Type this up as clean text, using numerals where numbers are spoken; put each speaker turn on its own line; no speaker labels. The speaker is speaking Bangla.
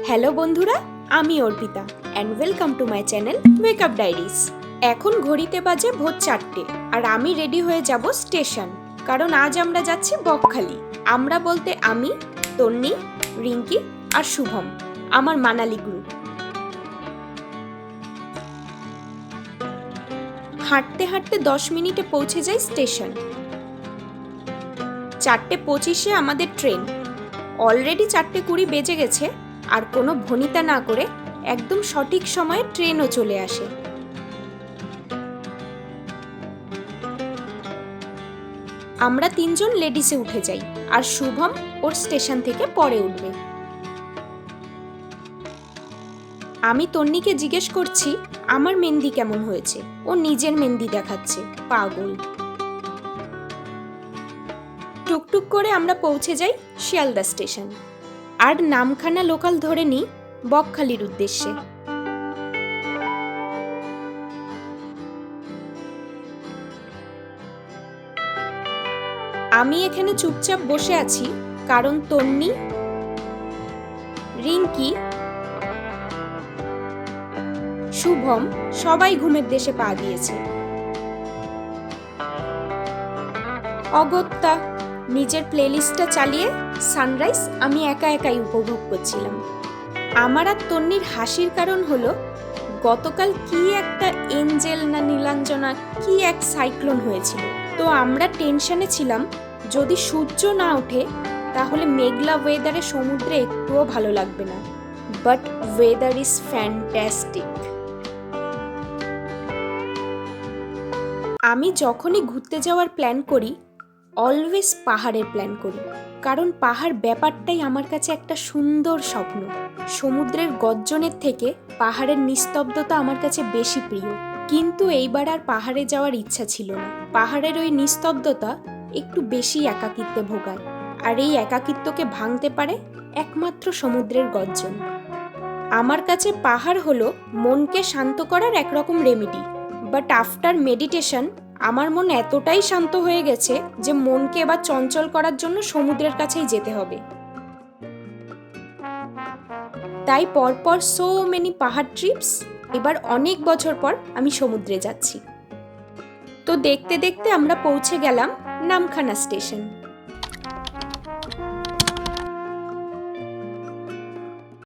হ্যালো বন্ধুরা, আমি Arpita and welcome to my channel wake up diaries. এখন ঘড়িতে বাজে ভোর 4টে আর আমি রেডি হয়ে যাব স্টেশন, কারণ আজ আমরা যাচ্ছি বকখালি। আমরা বলতে আমি, তন্নি, রিঙ্কি আর শুভম, আমার মানালি গ্রুপ। হাঁটতে হাঁটতে 10 মিনিটে পৌঁছে যাই স্টেশন। 4:25-এ আমাদের ট্রেন। অলরেডি 4:20 বেজে গেছে, আর কোনো ভনিতা না করে একদম সঠিক সময়ে ট্রেনও চলে আসে। আমরা 3জন লেডিসে উঠে যাই, আর শুভম ওর স্টেশন থেকে পরে উঠবে। আমি তন্নিকে জিজ্ঞেস করছি আমার মেহেন্দি কেমন হয়েছে। ও নিজের মেহেন্দি দেখাচ্ছে, পাগল। টুকটুক করে আমরা পৌঁছে যাই শিয়ালদা স্টেশন, আর নামখানা লোকাল ধরে নিই বকখালির উদ্দেশ্যে। আমি এখানে চুপচাপ বসে আছি, কারণ তন্নি, রিঙ্কি, শুভম সবাই ঘুমের দেশে পা দিয়েছে। অগত্যা নিজের প্লেলিস্টটা চালিয়ে সানরাইজ আমি একা একাই উপভোগ করছিলাম। আমার আর তন্নির হাসির কারণ হলো গতকাল কি একটা এঞ্জেল না নীলাঞ্জনা কি এক সাইক্লোন হয়েছিল। তো আমরা টেনশনে ছিলাম যদি সূর্য না ওঠে তাহলে মেঘলা ওয়েদারে সমুদ্রে একটুও ভালো লাগবে না। But weather is fantastic. আমি যখনই ঘুরতে যাওয়ার প্ল্যান করি অলওয়েজ পাহাড়ের প্ল্যান করি, কারণ পাহাড় ব্যাপারটাই আমার কাছে একটা সুন্দর স্বপ্ন। সমুদ্রের গর্জনের থেকে পাহাড়ের নিস্তব্ধতা আমার কাছে বেশি প্রিয়। কিন্তু এইবার আর পাহাড়ে যাওয়ার ইচ্ছা ছিল না। পাহাড়ের ওই নিস্তব্ধতা একটু বেশি একাকিত্বে ভোগায়, আর এই একাকিত্বকে ভাঙতে পারে একমাত্র সমুদ্রের গর্জন। আমার কাছে পাহাড় হলো মনকে শান্ত করার একরকম রেমেডি। বাট আফটার মেডিটেশন আমার মন এতটাই শান্ত হয়ে গেছে যে মনকে এবার চঞ্চল করার জন্য সমুদ্রের কাছেই যেতে হবে। তাই পরপর সো মেনি পাহাড় ট্রিপস। এবার অনেক বছর পর আমি সমুদ্রে যাচ্ছি। তো দেখতে দেখতে আমরা পৌঁছে গেলাম নামখানা স্টেশন।